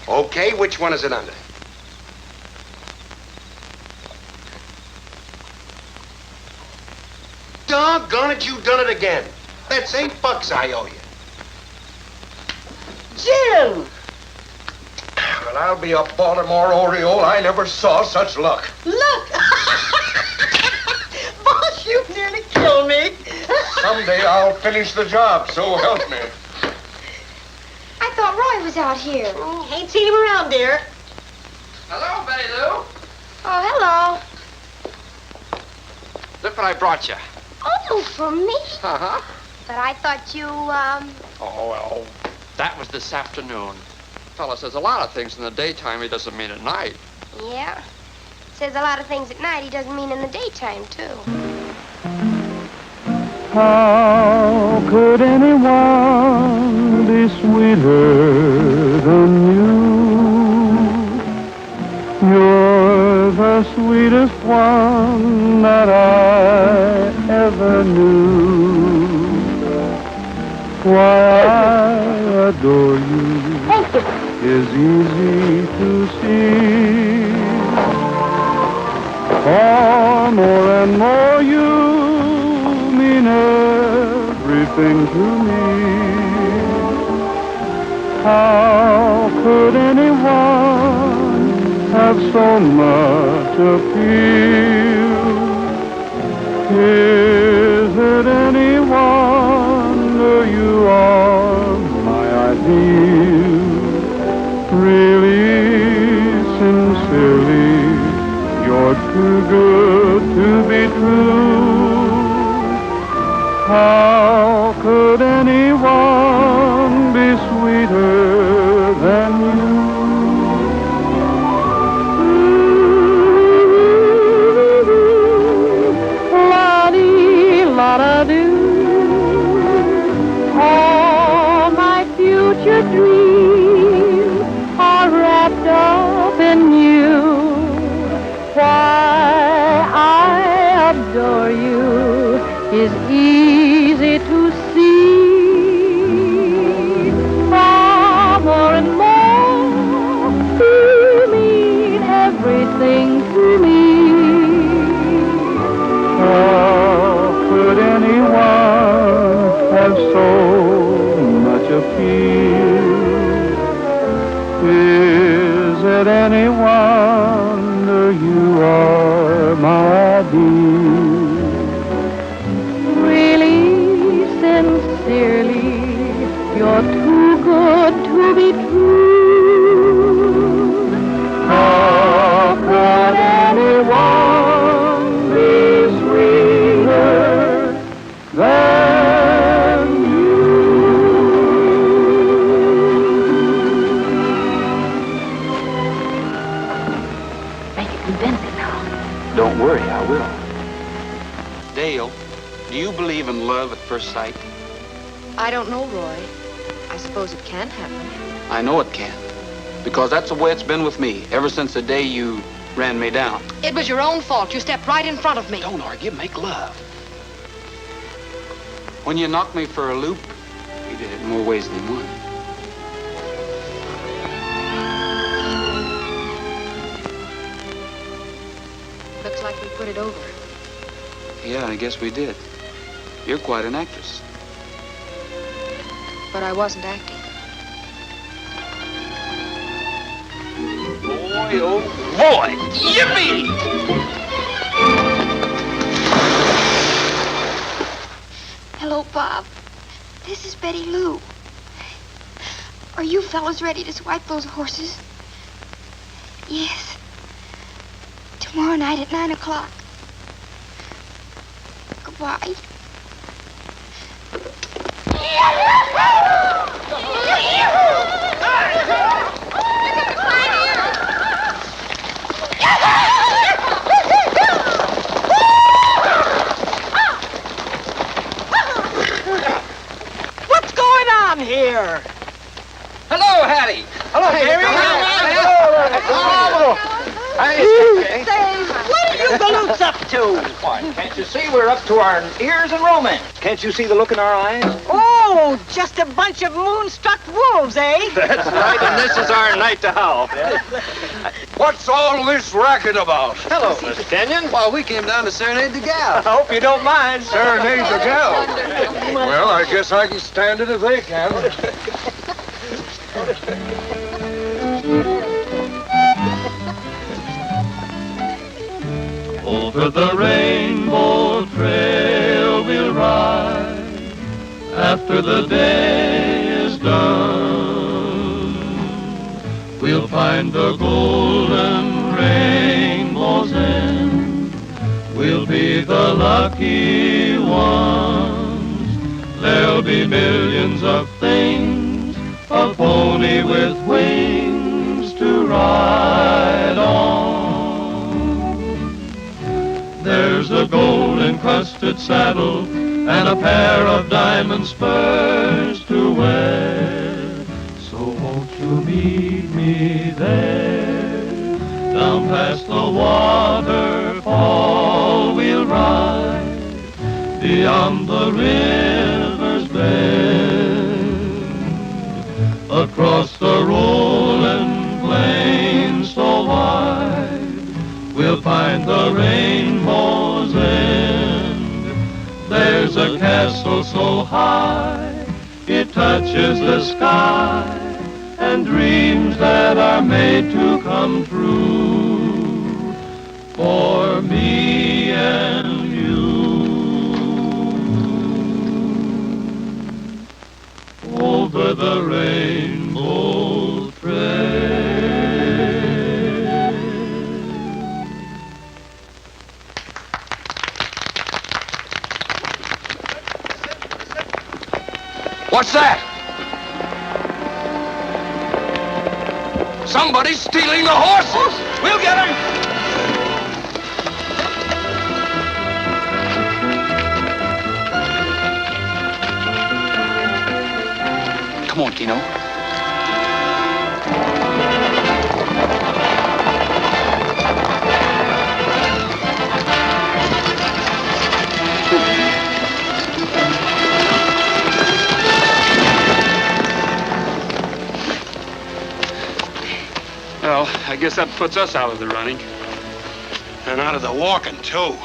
Okay, which one is it under? Doggone it, you done it again. That's $8 I owe you. Jim! Well, I'll be a Baltimore Oriole. I never saw such luck. Look! Boss, you nearly killed me. Someday I'll finish the job, so help me. I thought Roy was out here. Ain't seen him around, dear. Hello, Betty Lou. Oh, hello. Look what I brought you. Oh, for me? Uh-huh. But I thought you, Oh, well, that was this afternoon. Fella says a lot of things in the daytime he doesn't mean at night. Yeah. Says a lot of things at night he doesn't mean in the daytime, too. How could anyone be sweeter than you? You're the sweetest one that I ever knew. Why I adore you is easy to see. For more and more you mean everything to me. How could anyone have so much appeal? Is it any wonder you are my ideal? Really, sincerely, you're too good to be true. How could anyone be sweeter than you? wrapped up in you. Why I adore you is easy to see. Far more and more, you mean everything to me. How could anyone have so much appeal? Is it any wonder you are my ideal? Really, sincerely, you're too good to be true. How could anyone be sweeter than you? Make it convincing now. Don't worry, I will. Dale, do you believe in love at first sight? I don't know, Roy. I suppose it can happen. I know it can. Because that's the way it's been with me ever since the day you ran me down. It was your own fault. You stepped right in front of me. Don't argue, make love. When you knocked me for a loop, you did it in more ways than one. Looks like we put it over. Yeah, I guess we did. You're quite an actress. But I wasn't acting. Boy, oh boy! Yippee! Hello, Bob. This is Betty Lou. Are you fellas ready to swipe those horses? Yes. Tomorrow night at 9 o'clock. Goodbye. What's going on here? Hello, Hattie. Hello, Jerry. Say, what are you galoots up to? Why, can't you see we're up to our ears in romance? Can't you see the look in our eyes? Oh, just a bunch of moonstruck wolves, eh? That's right, and this is our night to howl. What's all this racket about? Hello, Mr. Kenyon. Well, we came down to serenade the gal. I hope you don't mind. Serenade the gal. Well, I guess I can stand it if they can. Over the rainbow trail we'll ride after the day is done. We'll find the golden rainbow's end. We'll be the lucky ones. There'll be millions of things, a pony with wings to ride on. There's a gold-encrusted saddle and a pair of diamond spurs to wear. So won't you meet me there? Down past the waterfall we'll ride, beyond the river's bend, across the rolling plain so wide. We'll find the rainbow's end. There's a castle so high, it touches the sky, and dreams that are made to come true for me and you. Over the rainbow trail. What's that? Somebody's stealing the horses. We'll get him. Come on, Keno. Well, I guess that puts us out of the running. And out of the walking, too.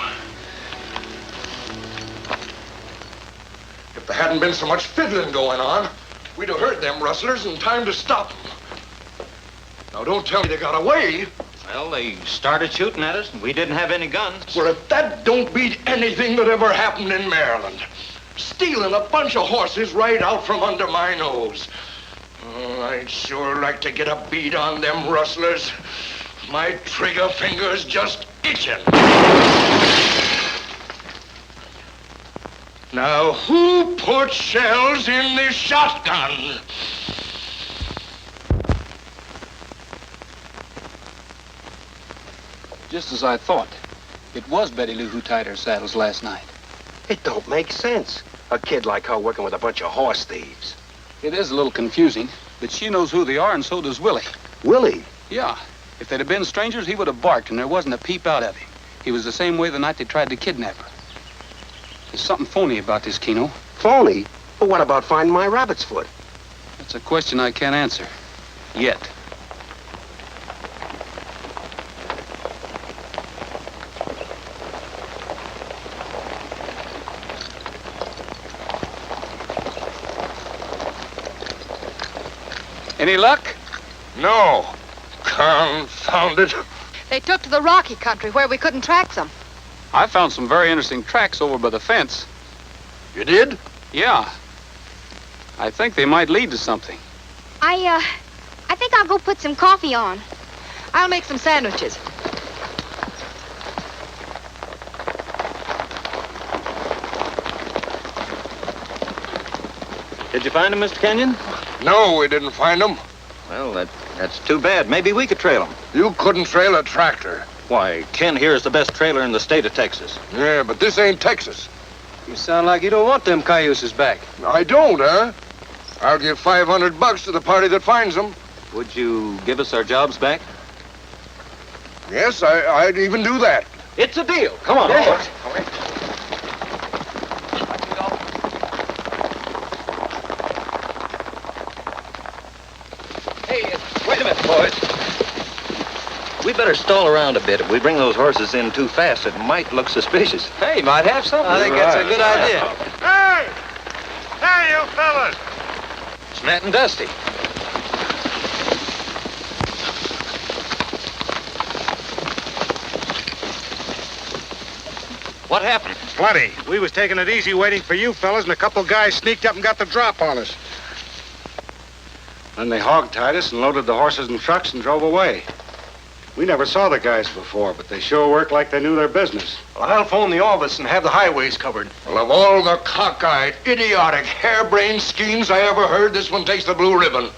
If there hadn't been so much fiddling going on, we'd have heard them rustlers in time to stop them. Now, don't tell me they got away. Well, they started shooting at us, and we didn't have any guns. Well, if that don't beat anything that ever happened in Maryland. Stealing a bunch of horses right out from under my nose. Oh, I'd sure like to get a beat on them rustlers. My trigger finger's just itching. Now, who put shells in this shotgun? Just as I thought. It was Betty Lou who tied her saddles last night. It don't make sense. A kid like her working with a bunch of horse thieves. It is a little confusing, but she knows who they are, and so does Willie. Willie? Yeah. If they'd have been strangers, he would have barked, and there wasn't a peep out of him. He was the same way the night they tried to kidnap her. There's something phony about this, Keno. Phony? But what about finding my rabbit's foot? That's a question I can't answer. Yet. Any luck? No. Confound it. They took to the rocky country where we couldn't track them. I found some very interesting tracks over by the fence. You did? Yeah. I think they might lead to something. I think I'll go put some coffee on. I'll make some sandwiches. Did you find him, Mr. Kenyon? No, we didn't find them. Well, that's too bad. Maybe we could trail him. You couldn't trail a tractor. Why, Ken here is the best trailer in the state of Texas. Yeah, but this ain't Texas. You sound like you don't want them cayuses back. I don't, huh? I'll give $500 to the party that finds them. Would you give us our jobs back? Yes, I'd even do that. It's a deal. Come on, Yeah. boys. Hey, wait a minute, boys. We better stall around a bit. If we bring those horses in too fast, it might look suspicious. Hey, might have something. I think that's a good idea. Hey! Hey, you fellas! It's Matt and Dusty. What happened? Plenty. We was taking it easy waiting for you fellas, and a couple guys sneaked up and got the drop on us. Then they hog-tied us and loaded the horses and trucks and drove away. We never saw the guys before, but they sure worked like they knew their business. Well, I'll phone the office and have the highways covered. Well, of all the cockeyed, idiotic, harebrained schemes I ever heard, this one takes the blue ribbon.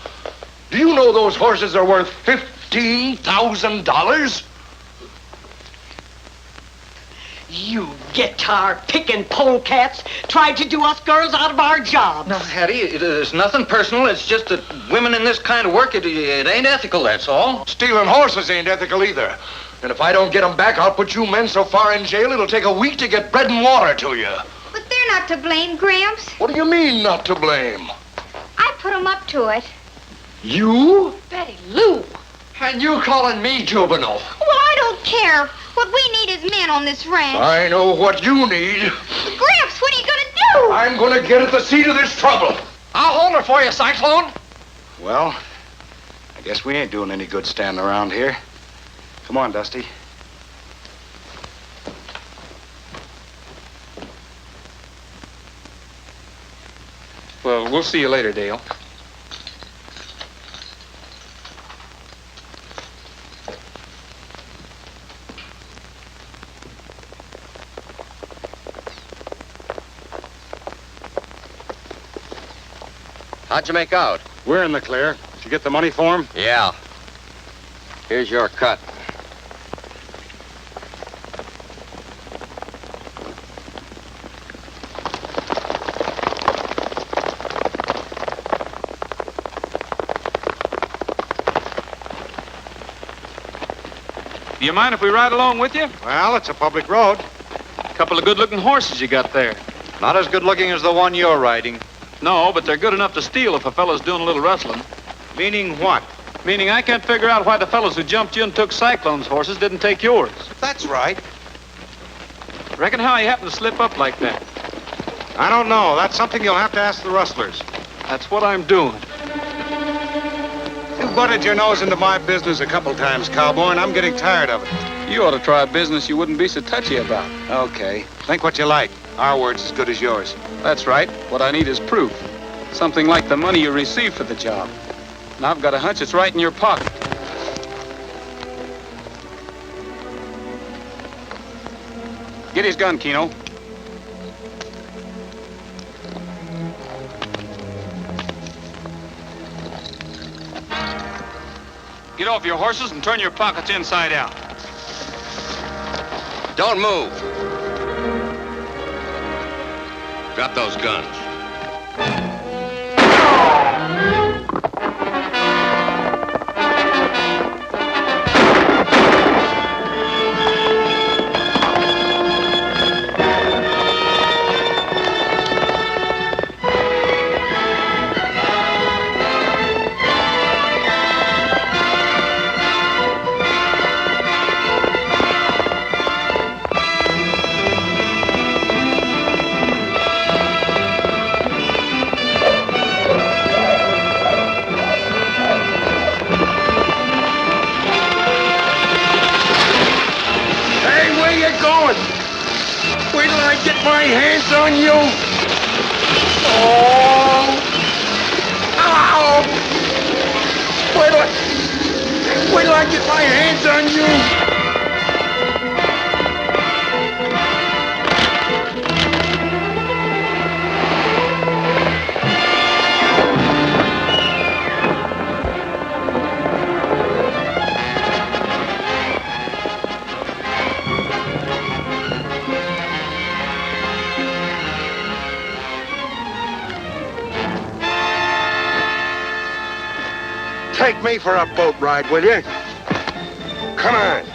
Do you know those horses are worth $15,000? You guitar-picking polecats tried to do us girls out of our jobs. No, Hattie, it's nothing personal. It's just that women in this kind of work, it ain't ethical, that's all. Stealing horses ain't ethical either. And if I don't get them back, I'll put you men so far in jail, it'll take a week to get bread and water to you. But they're not to blame, Gramps. What do you mean, not to blame? I put 'em up to it. You? Betty Lou. And you calling me juvenile? Well, I don't care. What we need is men on this ranch. I know what you need. Gramps, what are you gonna do? I'm gonna get at the seat of this trouble. I'll hold her for you, Cyclone. Well, I guess we ain't doing any good standing around here. Come on, Dusty. Well, we'll see you later, Dale. How'd you make out? We're in the clear. Did you get the money for him? Yeah. Here's your cut. Do you mind if we ride along with you? Well, it's a public road. A couple of good-looking horses you got there. Not as good looking as the one you're riding. No, but they're good enough to steal if a fellow's doing a little rustling. Meaning what? Meaning I can't figure out why the fellows who jumped you and took Cyclone's horses didn't take yours. That's right. Reckon how he happened to slip up like that. I don't know. That's something you'll have to ask the rustlers. That's what I'm doing. You butted your nose into my business a couple times, cowboy, and I'm getting tired of it. You ought to try a business you wouldn't be so touchy about. Okay. Think what you like. Our word's as good as yours. That's right. What I need is proof. Something like the money you received for the job. And I've got a hunch it's right in your pocket. Get his gun, Keno. Get off your horses and turn your pockets inside out. Don't move. Drop those guns. Wait till I get my hands on you. Oh. Ow. Wait till I get my hands on you. Take me for a boat ride, will you? Come on.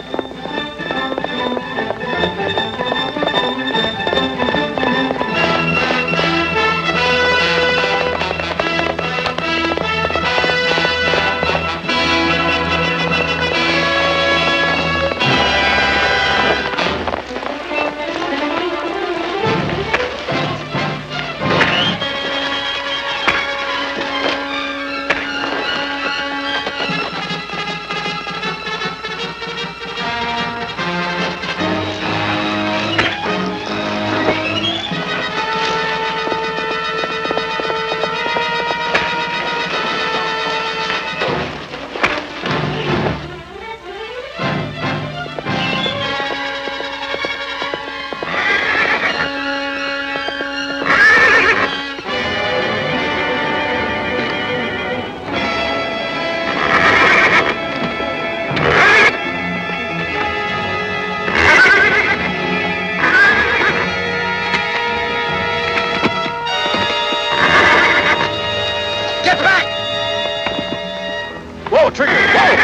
Trigger, whoa!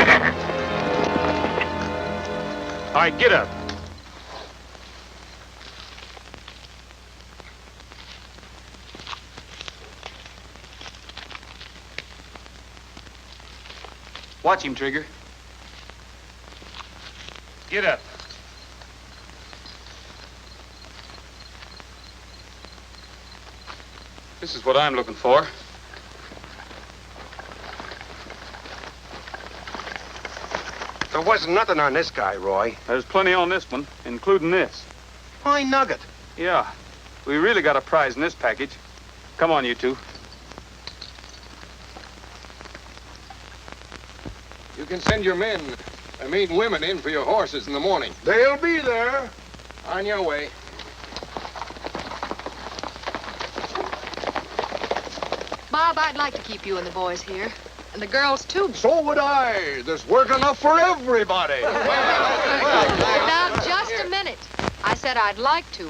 All right, get up. Watch him, Trigger. Get up. This is what I'm looking for. There wasn't nothing on this guy, Roy. There's plenty on this one, including this. Why, Nugget? Yeah, we really got a prize in this package. Come on, you two. You can send your men, women in for your horses in the morning. They'll be there. On your way. Bob, I'd like to keep you and the boys here. And the girls, too. So would I. There's work enough for everybody. Now, just a minute. I said I'd like to,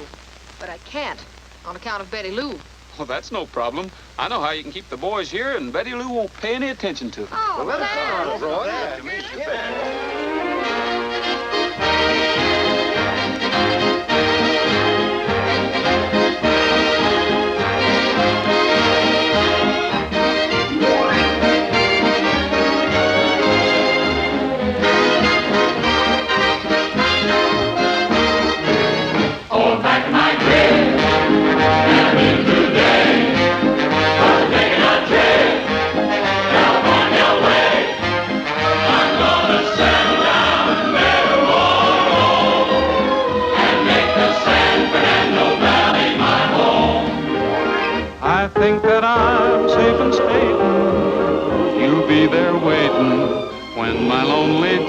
but I can't on account of Betty Lou. Well, that's no problem. I know how you can keep the boys here, and Betty Lou won't pay any attention to them. Oh, well, that's all right.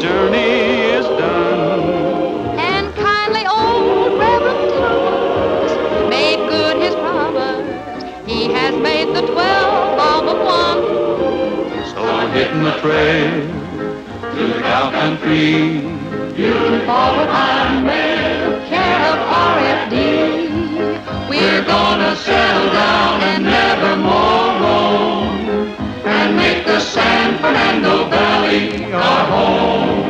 journey is done. And kindly old Reverend Thomas made good his promise. He has made the 12 all but one. So we're hitting the trail to the cow country. Looking forward on mail, care of RFD. We're gonna settle down and never more roam, and make the San Fernando Valley our home.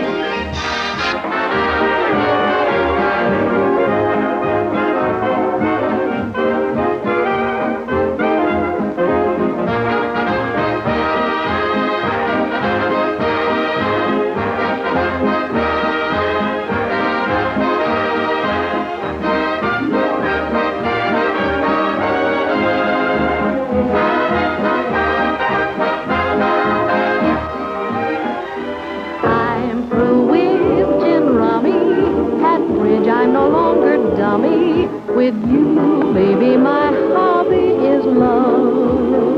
I'm no longer dummy. With you, baby, my hobby is love.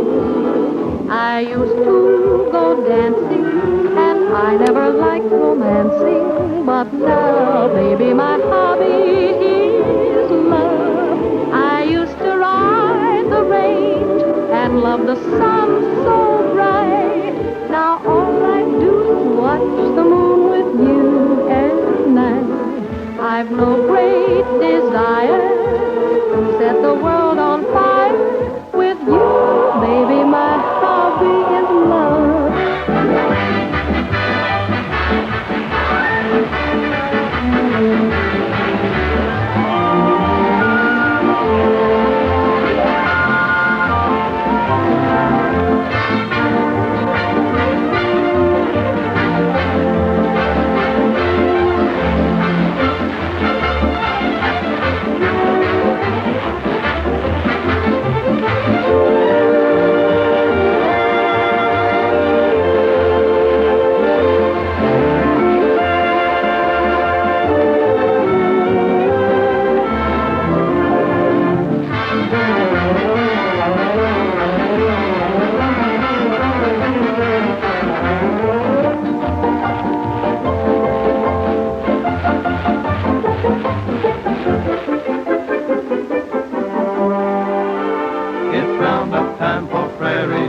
I used to go dancing, and I never liked romancing. But now, baby, my hobby is love. I used to ride the range and love the sun so bright. Now all I do is watch the moon with you at night. I've no great desire to set the world on fire. With you, baby, my hobby is love.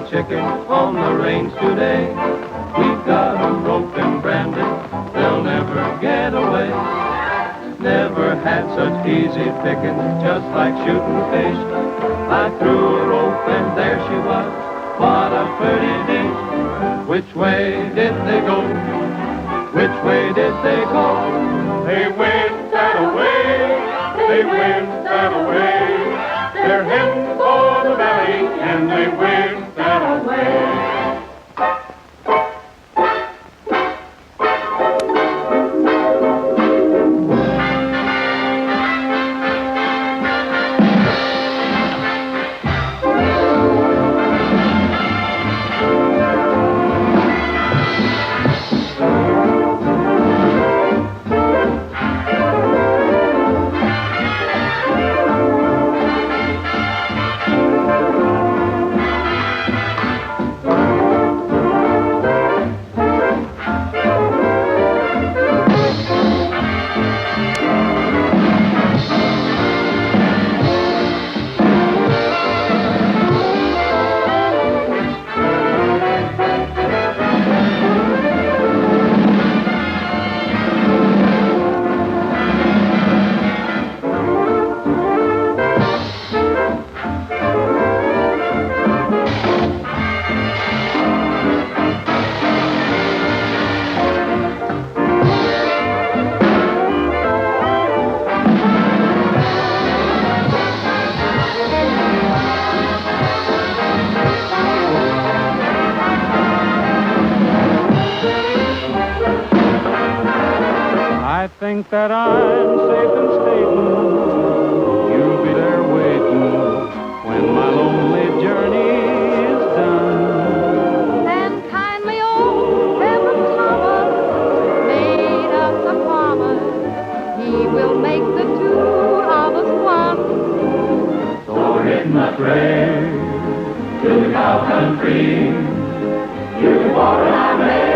Chicken on the range today. We've got 'em roped and branded, they'll never get away. Never had such easy picking, just like shooting fish. I threw a rope and there she was, what a pretty dish. Which way did they go? Which way did they go? They went that away, they went that away. They're heading for the valley, and they went that away. I think that I'm safe and stating you'll be there waiting when my lonely journey is done. And kindly old Reverend Thomas made us a promise. He will make the two of us one. So we're hitting the trail to the cow country. You can walk and I may.